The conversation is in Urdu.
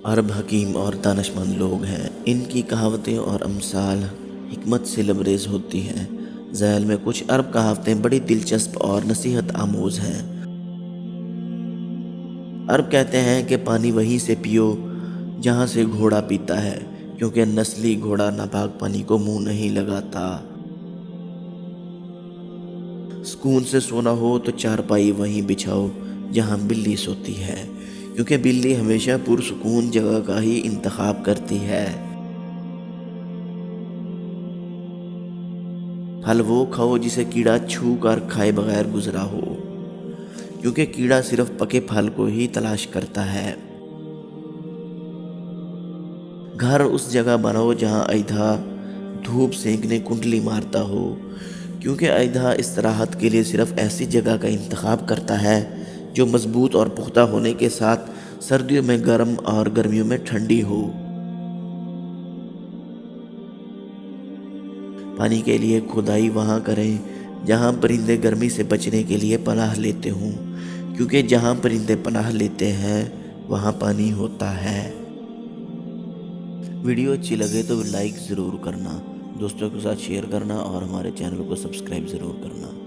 عرب حکیم اور دانشمند لوگ ہیں، ان کی کہاوتیں اور امثال حکمت سے لبریز ہوتی ہیں۔ ذیل میں کچھ عرب کہاوتیں بڑی دلچسپ اور نصیحت آموز ہیں۔ عرب کہتے ہیں کہ پانی وہیں سے پیو جہاں سے گھوڑا پیتا ہے، کیونکہ نسلی گھوڑا ناپاک پانی کو منہ نہیں لگاتا۔ سکون سے سونا ہو تو چارپائی وہیں بچھاؤ جہاں بلی سوتی ہے، کیونکہ بلی ہمیشہ پرسکون جگہ کا ہی انتخاب کرتی ہے۔ پھل وہ کھاؤ جسے کیڑا چھو کر کھائے بغیر گزرا ہو، کیونکہ کیڑا صرف پکے پھل کو ہی تلاش کرتا ہے۔ گھر اس جگہ بناؤ جہاں ایدھا دھوپ سینکنے کنڈلی مارتا ہو، کیونکہ ایدھا استراحت کے لیے صرف ایسی جگہ کا انتخاب کرتا ہے جو مضبوط اور پختہ ہونے کے ساتھ سردیوں میں گرم اور گرمیوں میں ٹھنڈی ہو۔ پانی کے لیے کھدائی وہاں کریں جہاں پرندے گرمی سے بچنے کے لیے پناہ لیتے ہوں، کیونکہ جہاں پرندے پناہ لیتے ہیں وہاں پانی ہوتا ہے۔ ویڈیو اچھی لگے تو لائک ضرور کرنا، دوستوں کے ساتھ شیئر کرنا اور ہمارے چینل کو سبسکرائب ضرور کرنا۔